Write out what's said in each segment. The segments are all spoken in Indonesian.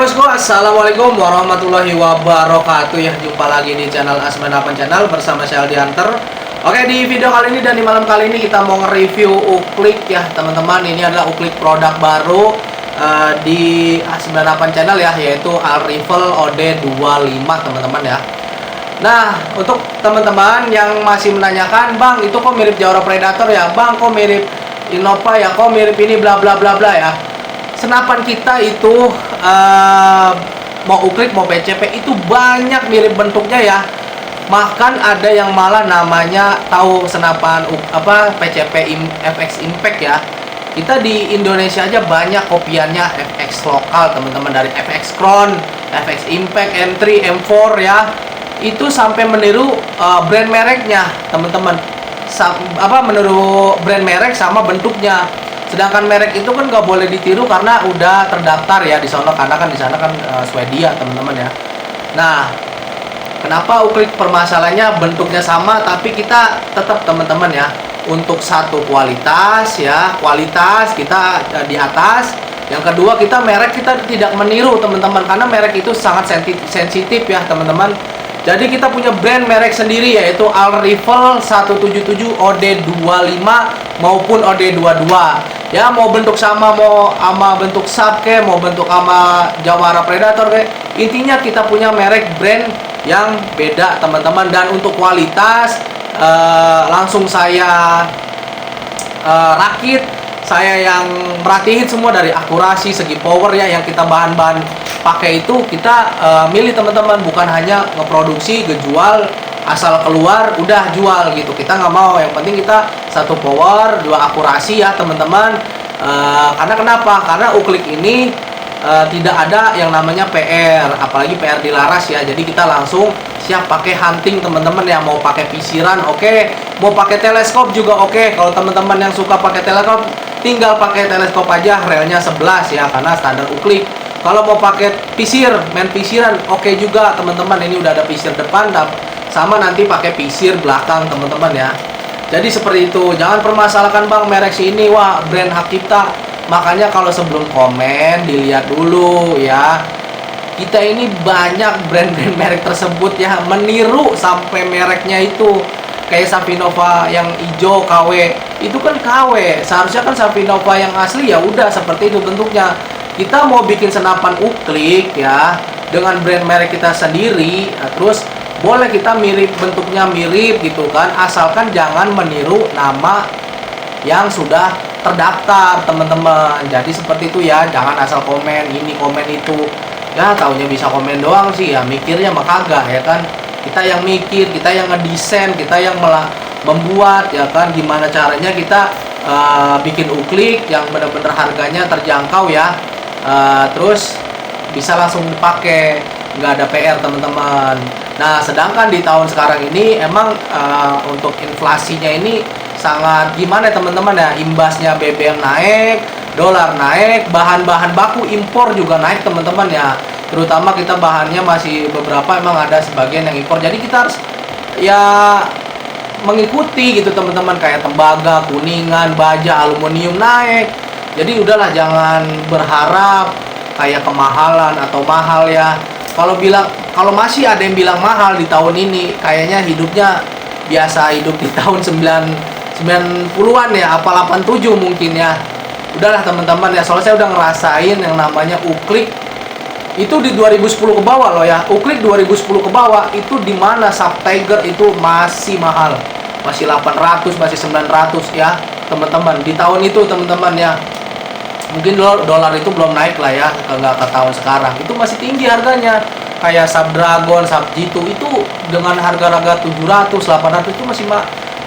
bosku, assalamualaikum warahmatullahi wabarakatuh ya. Jumpa lagi di channel Asmanapan Channel bersama saya Aldi Hunter. Oke, di video kali ini dan di malam kali ini kita mau nge-review Uclick ya teman-teman. Ini adalah Uclick produk baru di Asmanapan Channel ya, yaitu Alriffle OD25 teman-teman ya. Nah, untuk teman-teman yang masih menanyakan, Bang, itu kok mirip Jawara Predator ya? Bang, kok mirip Innova ya? Kok mirip ini bla bla bla bla ya? Senapan kita itu mau Uclick mau PCP itu banyak mirip bentuknya ya. Bahkan ada yang malah namanya tahu senapan PCP FX Impact ya. Kita di Indonesia aja banyak kopiannya FX lokal teman-teman, dari FX Crown, FX Impact, M3, M4 ya. Itu sampai meniru brand mereknya teman-teman. Meniru brand merek sama bentuknya. Sedangkan merek itu kan nggak boleh ditiru karena udah terdaftar ya di sana, karena kan di sana kan Swedia teman-teman ya. Nah, kenapa Uclick permasalahannya bentuknya sama tapi kita tetap teman-teman ya, untuk satu kualitas ya, kualitas kita di atas. Yang kedua, kita merek kita tidak meniru teman-teman, karena merek itu sangat sensitif ya teman-teman. Jadi kita punya brand merek sendiri, yaitu Alriffle 177 OD25 maupun OD22 ya. Mau bentuk sama, mau sama bentuk sub ke, mau bentuk sama Jawara Predator ke, intinya kita punya merek brand yang beda teman-teman. Dan untuk kualitas langsung saya rakit, saya yang merhatiin semua dari akurasi, segi power ya, yang kita bahan-bahan pakai itu kita milih teman-teman, bukan hanya ngeproduksi, ngejual asal keluar udah jual gitu. Kita nggak mau, yang penting kita satu power, dua akurasi ya teman-teman. Karena kenapa? Karena Uclick ini tidak ada yang namanya PR, apalagi PR dilaras ya. Jadi kita langsung siap pakai hunting teman-teman ya. Mau pakai pisiran oke, mau pakai teleskop juga oke. Kalau teman-teman yang suka pakai teleskop, tinggal pakai teleskop aja, relnya 11 ya, karena standar Uclick. Kalau mau pakai pisir, main pisiran oke juga teman-teman. Ini udah ada pisir depan sama nanti pakai pisir belakang teman-teman ya. Jadi seperti itu. Jangan permasalahkan, Bang, merek sini wah brand hak cipta. Makanya kalau sebelum komen dilihat dulu ya. Kita ini banyak brand-brand merek tersebut ya, meniru sampai mereknya itu. Kayak Savinova yang hijau KW, itu kan KW. Seharusnya kan Savinova yang asli ya udah seperti itu bentuknya. Kita mau bikin senapan Uclick ya dengan brand merek kita sendiri, terus boleh kita mirip, bentuknya mirip gitu kan, asalkan jangan meniru nama yang sudah terdaftar teman-teman. Jadi seperti itu ya, jangan asal komen ini komen itu ya, taunya bisa komen doang sih ya, mikirnya mah kagak ya kan. Kita yang mikir, kita yang ngedesain, kita yang membuat ya kan, gimana caranya kita bikin Uclick yang benar-benar harganya terjangkau ya. Terus bisa langsung dipakai, nggak ada PR teman-teman. Nah, sedangkan di tahun sekarang ini emang untuk inflasinya ini sangat gimana teman-teman ya, imbasnya BBM naik, dolar naik, bahan-bahan baku impor juga naik teman-teman ya. Terutama kita bahannya masih beberapa emang ada sebagian yang impor, jadi kita harus ya mengikuti gitu teman-teman. Kayak tembaga, kuningan, baja, aluminium naik. Jadi udahlah, jangan berharap kayak kemahalan atau mahal ya. Kalau masih ada yang bilang mahal di tahun ini, kayaknya hidupnya biasa hidup di tahun 90-an ya, apa 87 mungkin ya. Udahlah teman-teman ya, soalnya saya udah ngerasain yang namanya Uclick itu di 2010 ke bawah loh ya. Uclick 2010 ke bawah itu di mana Sub Tiger itu masih mahal. Masih 800, masih 900 ya teman-teman. Di tahun itu teman-teman ya. Mungkin dolar itu belum naik lah ya, nggak ke tahun sekarang. Itu masih tinggi harganya. Kayak Sub Dragon, Sub G2 itu dengan harga-harga 700, 800 itu masih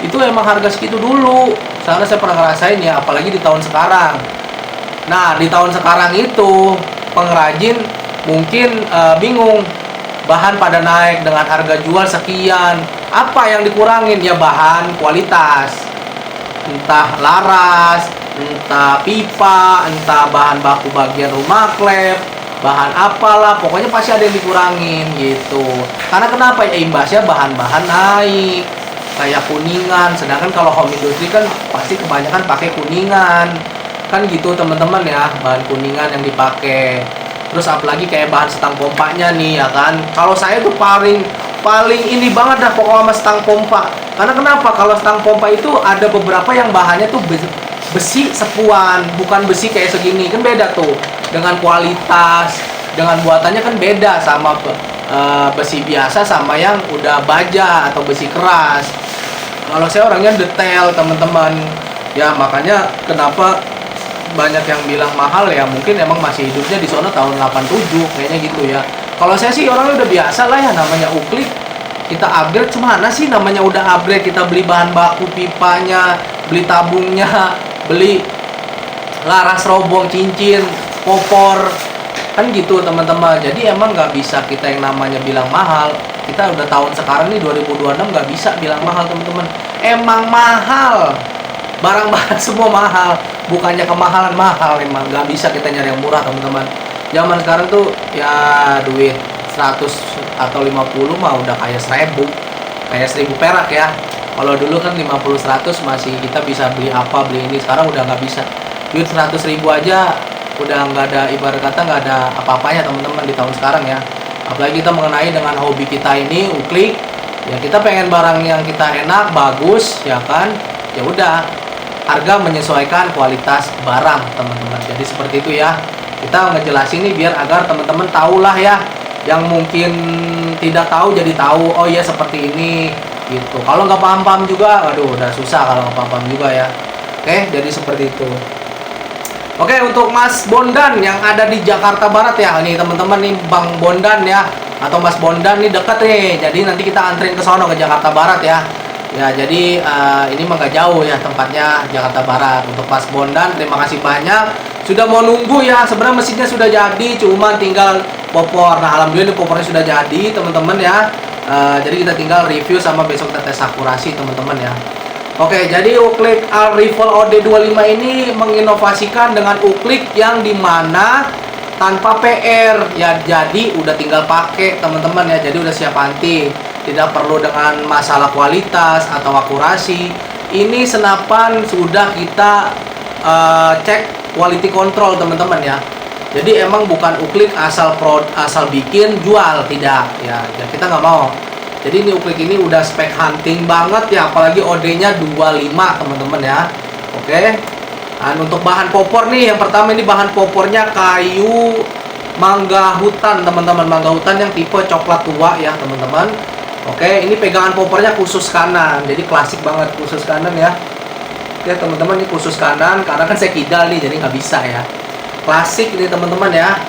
itu emang harga segitu dulu. Soalnya saya pernah ngerasain ya, apalagi di tahun sekarang. Nah, di tahun sekarang itu pengrajin mungkin bingung. Bahan pada naik dengan harga jual sekian. Apa yang dikurangin? Ya bahan kualitas. Entah laras, entah pipa, entah bahan baku bagian rumah klep, bahan apalah, pokoknya pasti ada yang dikurangin gitu. Karena kenapa ya, imbasnya bahan-bahan naik kayak kuningan. Sedangkan kalau home industry kan pasti kebanyakan pakai kuningan kan gitu teman-teman ya, bahan kuningan yang dipakai. Terus apalagi kayak bahan stang pompanya nih ya kan. Kalau saya tuh paling ini banget dah pokoknya sama stang pompa. Karena kenapa? Kalau stang pompa itu ada beberapa yang bahannya tuh besi sepuan, bukan besi kayak segini. Kan beda tuh. Dengan kualitas, dengan buatannya kan beda sama besi biasa sama yang udah baja atau besi keras. Kalau saya orangnya detail, teman-teman. Ya, makanya kenapa banyak yang bilang mahal ya, mungkin emang masih hidupnya di sono tahun 87 kayaknya gitu ya. Kalau saya sih orangnya udah biasa lah ya, namanya uklik kita upgrade. Cemana sih namanya udah upgrade, kita beli bahan baku pipanya, beli tabungnya, beli laras robong, cincin, popor, kan gitu teman-teman. Jadi emang nggak bisa kita yang namanya bilang mahal. Kita udah tahun sekarang nih 2026 nggak bisa bilang mahal teman-teman. Emang mahal, barang-barang semua mahal, bukannya kemahalan mahal, emang nggak bisa kita nyari yang murah teman-teman. Zaman sekarang tuh ya duit 100 atau 50 mah udah kayak 1000 perak ya. Kalau dulu kan 50-100 masih kita bisa beli apa, beli ini. Sekarang udah nggak bisa. Duit 100.000 aja udah nggak ada, ibarat kata nggak ada apa-apanya teman-teman di tahun sekarang ya. Apalagi kita mengenai dengan hobi kita ini uklik ya, kita pengen barang yang kita enak, bagus ya kan. Ya udah, harga menyesuaikan kualitas barang teman-teman. Jadi seperti itu ya, kita ngejelasin nih biar agar teman-teman tahulah ya, yang mungkin tidak tahu jadi tahu. Oh iya seperti ini gitu. Kalau nggak paham-paham juga, aduh udah susah kalau nggak paham-paham juga ya. Oke, jadi seperti itu. Oke, untuk Mas Bondan yang ada di Jakarta Barat ya, nih teman-teman nih, Bang Bondan ya, atau Mas Bondan nih deket nih. Jadi nanti kita anterin ke sono ke Jakarta Barat ya. Ya, jadi ini mah gak jauh ya tempatnya, Jakarta Barat. Untuk Mas Bondan, terima kasih banyak sudah mau nunggu ya. Sebenarnya mesinnya sudah jadi, cuma tinggal popor. Nah, alhamdulillah ini popornya sudah jadi teman-teman ya. Jadi kita tinggal review sama besok kita tes akurasi teman-teman ya. Oke, jadi uklik Al-Rival OD25 ini menginovasikan dengan uklik yang dimana tanpa PR ya, jadi udah tinggal pakai teman-teman ya. Jadi udah siap anti, tidak perlu dengan masalah kualitas atau akurasi. Ini senapan sudah kita cek quality control teman-teman ya. Jadi emang bukan uklik asal bikin jual, tidak ya. Ya kita nggak mau. Jadi ini uklik ini udah spek hunting banget ya, apalagi OD-nya 25 teman-teman ya. Oke. Dan untuk bahan popor nih, yang pertama ini bahan popornya kayu mangga hutan teman-teman, mangga hutan yang tipe coklat tua ya teman-teman. Oke, ini pegangan popornya khusus kanan, jadi klasik banget khusus kanan ya. Ya teman-teman, ini khusus kanan karena kan saya kidal nih, jadi nggak bisa ya. Klasik ini teman-teman ya.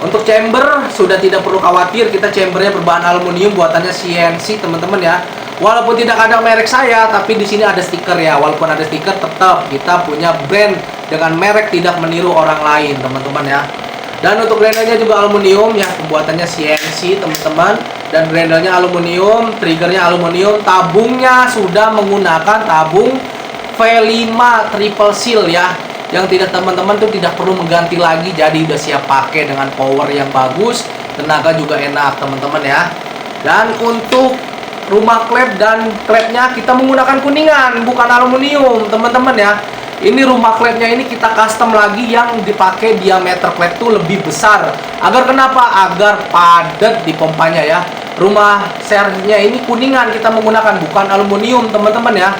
Untuk chamber sudah tidak perlu khawatir, kita chambernya berbahan aluminium buatannya CNC teman-teman ya. Walaupun tidak ada merek saya, tapi di sini ada stiker ya. Walaupun ada stiker, tetap kita punya brand dengan merek, tidak meniru orang lain teman-teman ya. Dan untuk grendelnya juga aluminium ya, pembuatannya CNC teman-teman. Dan grendelnya aluminium, triggernya aluminium, tabungnya sudah menggunakan tabung V5 triple seal ya. Yang tidak teman-teman tuh tidak perlu mengganti lagi, jadi udah siap pakai dengan power yang bagus, tenaga juga enak teman-teman ya. Dan untuk rumah klep dan klepnya kita menggunakan kuningan, bukan aluminium teman-teman ya. Ini rumah klepnya ini kita custom lagi, yang dipakai diameter klep tuh lebih besar. Agar kenapa? Agar padat di pompanya ya. Rumah servisnya ini kuningan kita menggunakan, bukan aluminium teman-teman ya.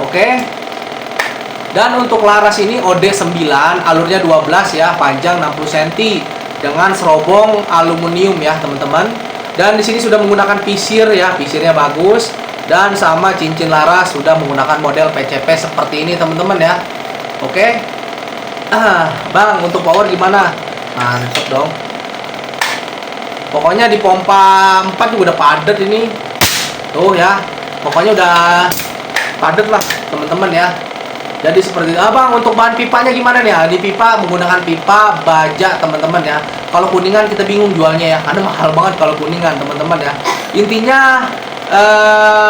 Oke. Dan untuk laras ini OD9, alurnya 12 ya, panjang 60 cm dengan serobong aluminium ya teman-teman. Dan di sini sudah menggunakan pisir ya, pisirnya bagus. Dan sama cincin laras sudah menggunakan model PCP seperti ini teman-teman ya. Oke. Bang, untuk power gimana? Mantap dong. Pokoknya di pompa 4 juga udah padat ini. Tuh ya. Pokoknya udah padat lah teman-teman ya. Jadi seperti itu. Bang, untuk bahan pipanya gimana nih? Di pipa menggunakan pipa baja teman-teman ya. Kalau kuningan kita bingung jualnya ya, karena mahal banget kalau kuningan teman-teman ya. Intinya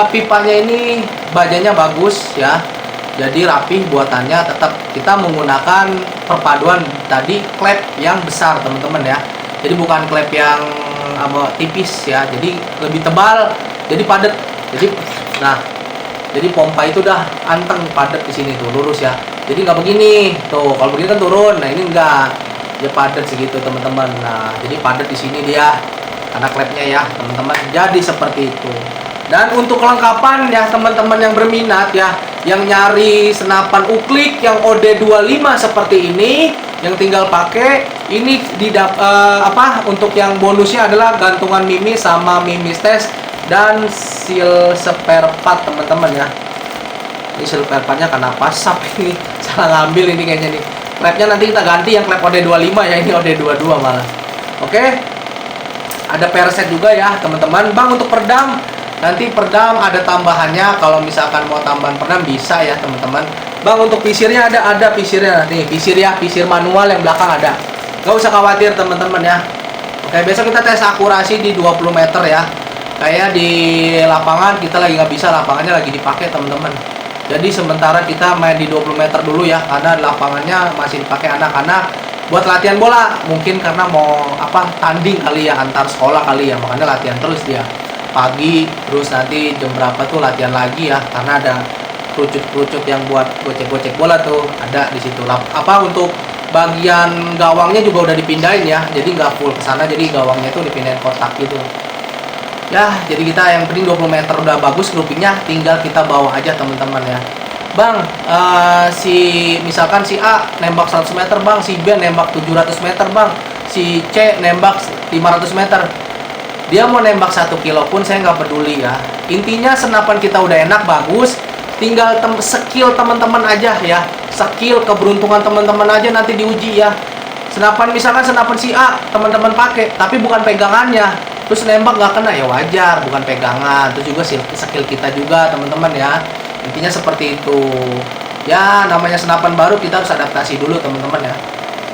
pipanya ini bajanya bagus ya. Jadi rapih buatannya, tetap kita menggunakan perpaduan tadi klep yang besar teman-teman ya. Jadi bukan klep yang tipis ya. Jadi lebih tebal, jadi padat. Jadi pompa itu udah anteng padat di sini tuh, lurus ya. Jadi nggak begini tuh, kalau begini kan turun. Nah ini enggak, dia padat segitu teman-teman. Nah, jadi padat di sini dia karena klepnya ya teman-teman. Jadi seperti itu. Dan untuk kelengkapan ya teman-teman yang berminat ya, yang nyari senapan uklik yang OD25 seperti ini, yang tinggal pakai ini untuk yang bonusnya adalah gantungan mimis sama mimis tes dan seal spare part teman-teman ya. Ini seal spare partnya karena pasap ini salah ngambil ini kayaknya nih. Klepnya nanti kita ganti yang klep OD25 ya, ini OD22 malah. Oke. Ada perset juga ya teman-teman. Bang, untuk perdam nanti perdam ada tambahannya, kalau misalkan mau tambahan perdam bisa ya teman-teman. Bang, untuk pisirnya ada pisirnya nih, pisir manual yang belakang ada. Gak usah khawatir teman-teman ya. Oke, besok kita tes akurasi di 20 meter ya. Kayak di lapangan kita lagi nggak bisa, lapangannya lagi dipakai teman-teman. Jadi sementara kita main di 20 meter dulu ya, karena lapangannya masih dipakai anak-anak buat latihan bola. Mungkin karena mau tanding kali ya, antar sekolah kali ya, makanya latihan terus dia pagi, terus nanti jam berapa tuh latihan lagi ya, karena ada kerucut yang buat gocek-gocek bola tuh ada di situ. Untuk bagian gawangnya juga udah dipindahin ya, jadi nggak full ke sana, jadi gawangnya tuh dipindahin kotak gitu ya. Jadi kita yang penting 20 meter udah bagus groupingnya, tinggal kita bawa aja teman-teman ya. Bang, misalkan si A nembak 100 meter bang, si B nembak 700 meter bang, si C nembak 500 meter, dia mau nembak 1 kilo pun saya nggak peduli ya. Intinya senapan kita udah enak, bagus, tinggal skill teman-teman aja ya, skill keberuntungan teman-teman aja nanti diuji ya. Misalkan senapan si A teman-teman pakai tapi bukan pegangannya, terus nembak nggak kena ya wajar, bukan pegangan. Terus juga skill kita juga teman-teman ya. Intinya seperti itu ya, namanya senapan baru kita harus adaptasi dulu teman-teman ya.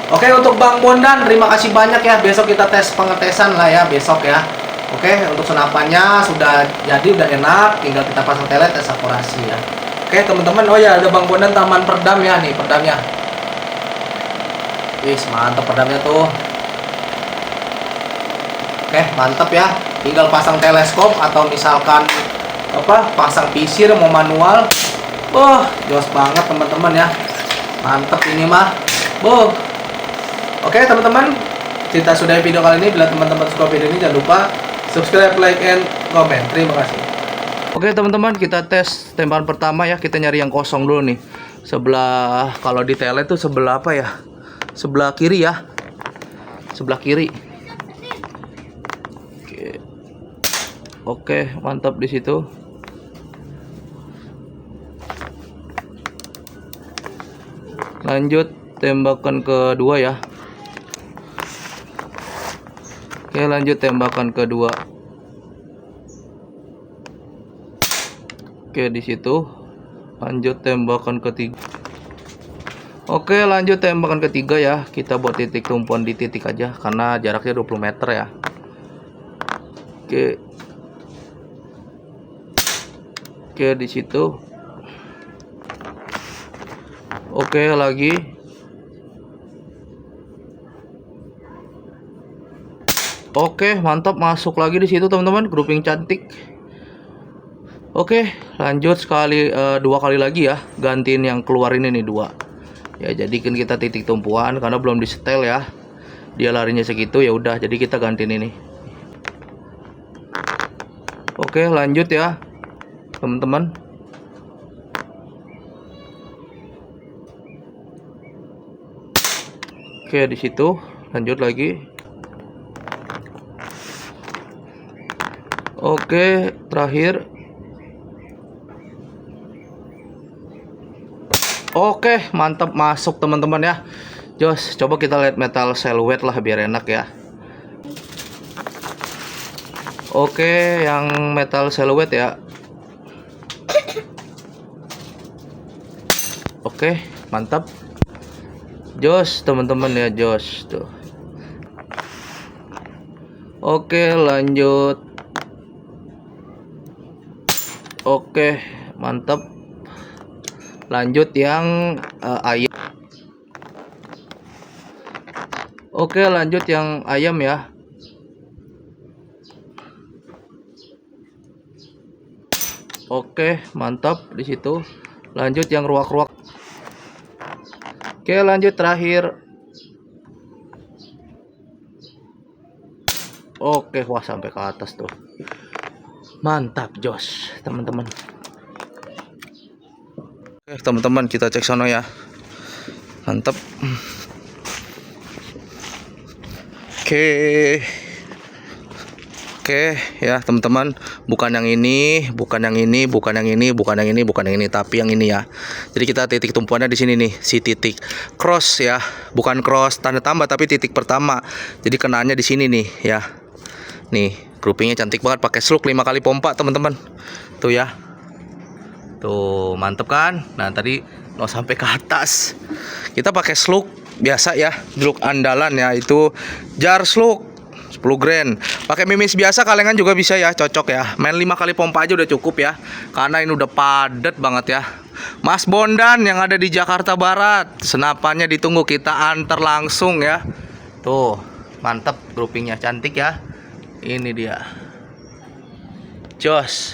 Oke, untuk Bang Bondan terima kasih banyak ya, besok kita tes pengetesan lah ya besok ya. Oke, untuk senapannya sudah jadi, udah enak, tinggal kita pasang telet, tes akurasi ya. Oke teman-teman, oh ya ada Bang Bondan taman perdam ya, nih perdamnya. Wih, mantap perdamnya tuh. Oke, mantap ya. Tinggal pasang teleskop atau misalkan pasang pisir mau manual. Wah, jos banget teman-teman ya. Mantap ini mah. Oke teman-teman, kita sudahi video kali ini. Bila teman-teman suka video ini jangan lupa subscribe, like, and comment. Terima kasih. Oke teman-teman, kita tes tembakan pertama ya. Kita nyari yang kosong dulu nih. Sebelah, kalau di telet tuh sebelah apa ya? Sebelah kiri ya. Sebelah kiri. Oke, mantap di situ. Lanjut tembakan kedua ya. Oke, lanjut tembakan kedua. Oke, di situ. Lanjut tembakan ketiga. Oke, lanjut tembakan ketiga ya. Kita buat titik tumpuan di titik aja karena jaraknya 20 meter ya. Oke. Oke, di situ. Oke, lagi. Oke, mantap, masuk lagi di situ teman-teman, grouping cantik. Oke, lanjut dua kali lagi ya, gantiin yang keluar ini nih 2. Ya, jadikan kita titik tumpuan karena belum disetel ya. Dia larinya segitu ya udah, jadi kita gantiin ini. Oke, lanjut ya, teman-teman. Oke, di situ, lanjut lagi. Oke, terakhir. Oke, mantap, masuk teman-teman ya. Jos, coba kita lihat metal silhouette lah biar enak ya. Oke, yang metal silhouette ya. Oke, mantap. Jos teman-teman ya, jos tuh. Oke, lanjut. Oke, mantap. Lanjut yang ayam. Oke, lanjut yang ayam ya. Oke, mantap di situ. Lanjut yang ruak-ruak. Oke, lanjut terakhir. Oke, wah sampai ke atas tuh. Mantap, jos, teman-teman. Oke, teman-teman, kita cek sono ya. Mantap. Oke. Oke ya teman-teman, bukan yang ini, bukan yang ini, bukan yang ini, bukan yang ini, bukan yang ini, tapi yang ini ya. Jadi kita titik tumpuannya di sini nih, si titik cross ya, bukan cross tanda tambah tapi titik pertama. Jadi kenaannya di sini nih ya. Nih, groupingnya cantik banget pakai slug 5 kali pompa teman-teman. Tuh ya. Tuh, mantep kan? Nah, tadi mau sampai ke atas. Kita pakai slug biasa ya, slug andalan ya, itu jar slug 10 grand. Pakai mimis biasa kalengan juga bisa ya, cocok ya. Main 5 kali pompa aja udah cukup ya. Karena ini udah padat banget ya. Mas Bondan yang ada di Jakarta Barat, senapannya ditunggu, kita antar langsung ya. Tuh, mantep groupingnya, cantik ya. Ini dia. Jos.